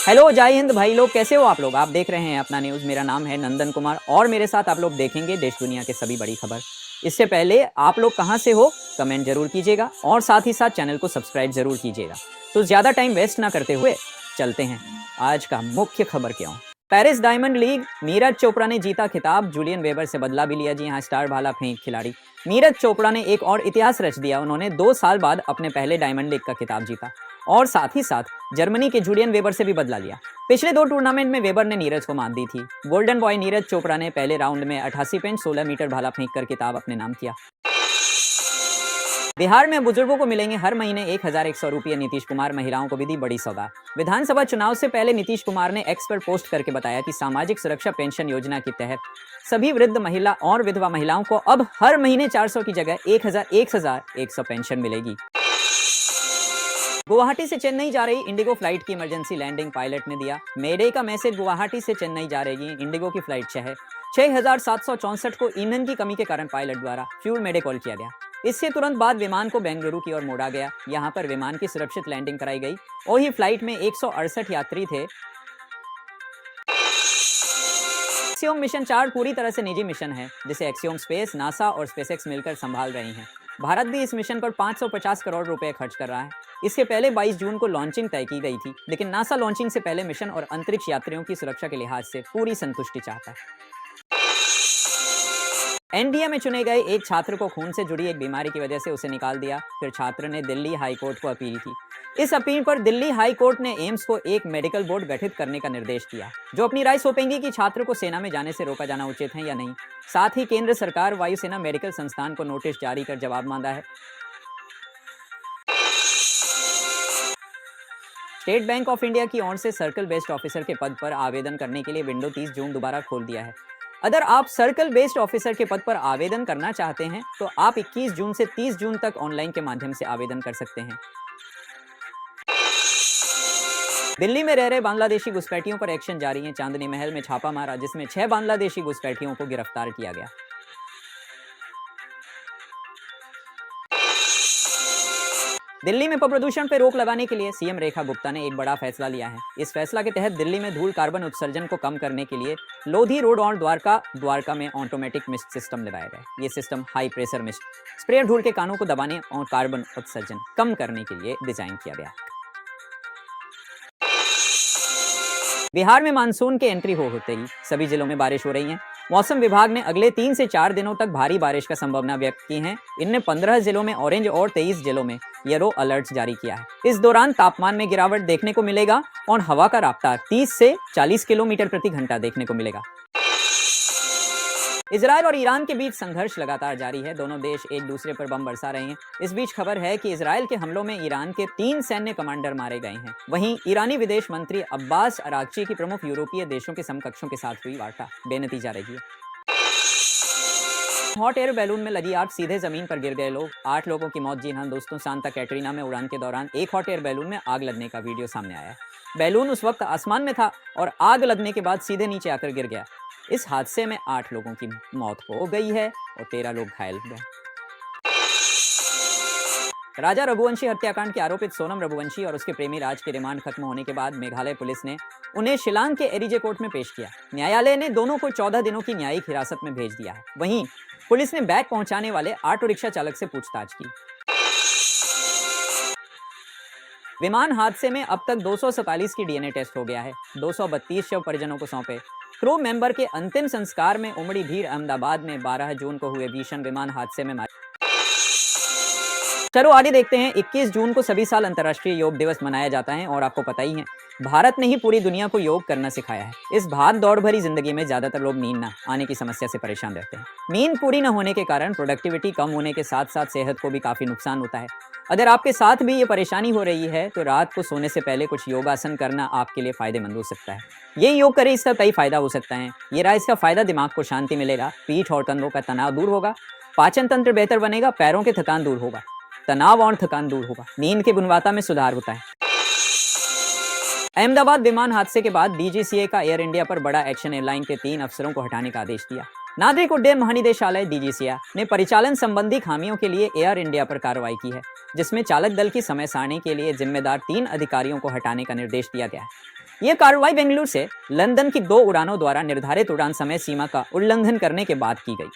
Hello जय हिंद भाई लोग, कैसे हो आप लोग। आप देख रहे हैं अपना न्यूज़। मेरा नाम है नंदन कुमार और मेरे साथ आप लोग देखेंगे देश दुनिया के सभी बड़ी खबर। इससे पहले आप लोग कहां से हो कमेंट जरूर कीजिएगा और साथ ही साथ चैनल को सब्सक्राइब जरूर कीजिएगा। तो ज़्यादा टाइम वेस्ट ना करते हुए चलते हैं आज का मुख्य खबर क्यों। Paris diamond league, Neeraj Chopra ने जीता खिताब, जूलियन वेबर से बदला भी लिया। जी हाँ, स्टार भाला फेंक खिलाड़ी नीरज चोपड़ा ने एक और इतिहास रच दिया। उन्होंने 2 साल बाद अपने पहले डायमंड लीग का खिताब जीता और साथ ही साथ जर्मनी के जूलियन वेबर से भी बदला लिया। पिछले 2 टूर्नामेंट में वेबर ने नीरज को मात दी थी। गोल्डन बॉय नीरज चोपड़ा ने पहले राउंड में 88.16 मीटर भाला फेंक कर खिताब अपने नाम किया। बिहार में बुजुर्गों को मिलेंगे हर महीने 1100 रुपये, नीतीश कुमार महिलाओं को भी दी बड़ी सौगात। विधानसभा चुनाव से पहले नीतीश कुमार ने एक्स पर पोस्ट करके बताया कि सामाजिक सुरक्षा पेंशन योजना के तहत सभी वृद्ध महिला और विधवा महिलाओं को अब हर महीने 400 की जगह 1100 पेंशन मिलेगी। गुवाहाटी से चेन्नई जा रही इंडिगो फ्लाइट की इमरजेंसी लैंडिंग पायलट ने दिया। मेडे का मैसेज। गुवाहाटी से चेन्नई जा रही इंडिगो की फ्लाइट 6764 को ईंधन की कमी के कारण पायलट द्वारा फ्यूल मेडे कॉल किया गया। इससे तुरंत बाद विमान को बेंगलुरु की ओर मोड़ा गया। यहां पर विमान की सुरक्षित लैंडिंग कराई गई। वही फ्लाइट में 168 यात्री थे। एक्सियोम मिशन 4 पूरी तरह से निजी मिशन है जिसे एक्सियोम स्पेस, नासा और स्पेसएक्स मिलकर संभाल रही हैं। भारत भी इस मिशन पर 550 करोड़ रुपए खर्च कर रहा है। इसके पहले 22 जून को लॉन्चिंग तय की गई थी, लेकिन नासा लॉन्चिंग से पहले मिशन और अंतरिक्ष यात्रियों की सुरक्षा के लिहाज से पूरी संतुष्टि चाहता है। एनडीए में चुने गए एक छात्र को खून से जुड़ी एक बीमारी की वजह से उसे निकाल दिया। फिर छात्र ने दिल्ली हाई कोर्ट को अपील की। इस अपील पर दिल्ली हाई कोर्ट ने एम्स को एक मेडिकल बोर्ड गठित करने का निर्देश दिया, जो अपनी राय सौंपेंगी कि छात्र को सेना में जाने से रोका जाना उचित है या नहीं। साथ ही केंद्र सरकार वायुसेना मेडिकल संस्थान को नोटिस जारी कर जवाब मांगा है। स्टेट बैंक ऑफ इंडिया की ओर से सर्कल बेस्ड ऑफिसर के पद पर आवेदन करने के लिए विंडो 30 जून दोबारा खोल दिया है। अगर आप सर्कल बेस्ड ऑफिसर के पद पर आवेदन करना चाहते हैं तो आप 21 जून से 30 जून तक ऑनलाइन के माध्यम से आवेदन कर सकते हैं। दिल्ली में रह रहे बांग्लादेशी घुसपैठियों पर एक्शन जारी है। चांदनी महल में छापा मारा, जिसमें 6 बांग्लादेशी घुसपैठियों को गिरफ्तार किया गया। दिल्ली में प्रदूषण पर रोक लगाने के लिए सीएम रेखा गुप्ता ने एक बड़ा फैसला लिया है। इस फैसला के तहत दिल्ली में धूल कार्बन उत्सर्जन को कम करने के लिए लोधी रोड और द्वारका में ऑटोमेटिक मिस्ट सिस्टम लगाया गया। ये system high pressure mist spray धूल के कानों को दबाने और कार्बन उत्सर्जन कम करने के लिए डिजाइन किया गया। बिहार में मानसून के एंट्री होते ही सभी जिलों में बारिश हो रही है। मौसम विभाग ने अगले 3 से 4 दिनों तक भारी बारिश का संभावना व्यक्त की है। इनमें 15 जिलों में ऑरेंज और 23 जिलों में येलो अलर्ट जारी किया है। इस दौरान तापमान में गिरावट देखने को मिलेगा और हवा का रफ्तार 30 से 40 किलोमीटर प्रति घंटा देखने को मिलेगा। इजरायल और ईरान के बीच संघर्ष लगातार जारी है। दोनों देश एक दूसरे पर बम बरसा रहे हैं। इस बीच खबर है कि इजरायल के हमलों में ईरान के 3 सैन्य कमांडर मारे गए हैं। वहीं ईरानी विदेश मंत्री अब्बास अरागची की प्रमुख यूरोपीय देशों के समकक्षों के साथ हुई वार्ता बेनतीजा रही है। हॉट एयर बैलून में लगी आग, सीधे जमीन पर गिर गए लोग। 8 लोगों की मौत। जी हाँ दोस्तों, सांता कैटरीना में उड़ान के दौरान एक हॉट एयर बैलून में आग लगने का वीडियो सामने आया है। बैलून उस वक्त आसमान में था और आग लगने के बाद सीधे नीचे आकर गिर गया। इस हादसे में 8 लोगों की मौत हो गई है और 13 लोग घायल हुए। राजा रघुवंशी हत्याकांड के आरोपित सोनम रघुवंशी और उसके प्रेमी राज के रिमांड खत्म होने के बाद मेघालय पुलिस ने उन्हें शिलांग के एरिजे कोर्ट में पेश किया। न्यायालय ने दोनों को 14 दिनों की न्यायिक हिरासत में भेज दिया है। वहीं पुलिस ने बैग पहुंचाने वाले ऑटो रिक्शा चालक से पूछताछ की। विमान हादसे में अब तक 247 की डीएनए टेस्ट हो गया है। 232 शव परिजनों को सौंपे। क्रू मेंबर के अंतिम संस्कार में उमड़ी भीड़। अहमदाबाद में 12 जून को हुए भीषण विमान हादसे में मारे। चलो आगे देखते हैं। 21 जून को सभी साल अंतर्राष्ट्रीय योग दिवस मनाया जाता है और आपको पता ही है भारत ने ही पूरी दुनिया को योग करना सिखाया है। इस भाग दौड़ भरी जिंदगी में ज्यादातर लोग नींद न आने की समस्या से परेशान रहते हैं। नींद पूरी न होने के कारण प्रोडक्टिविटी कम होने के साथ साथ सेहत को भी काफी नुकसान होता है। अगर आपके साथ भी ये परेशानी हो रही है तो रात को सोने से पहले कुछ योगासन करना आपके लिए फायदेमंद हो सकता है। ये योग करें, इसका कई फायदा हो सकता है। ये रहा इसका फायदा, दिमाग को शांति मिलेगा, पीठ और कंधों का तनाव दूर होगा, पाचन तंत्र बेहतर बनेगा, पैरों के थकान दूर होगा, तनाव और थकान दूर होगा, नींद की गुणवत्ता में सुधार होता है। अहमदाबाद विमान हादसे के बाद डीजीसीए का एयर इंडिया पर बड़ा एक्शन। एयरलाइन के 3 अफसरों को हटाने का आदेश दिया। नागरिक उड्डयन महानिदेशालय DGCA ने परिचालन संबंधी खामियों के लिए एयर इंडिया पर कार्रवाई की है, जिसमें चालक दल की समय सारणी के लिए जिम्मेदार 3 अधिकारियों को हटाने का निर्देश दिया गया है। यह कार्रवाई बेंगलुरु से लंदन की 2 उड़ानों द्वारा निर्धारित उड़ान समय सीमा का उल्लंघन करने के बाद की गई।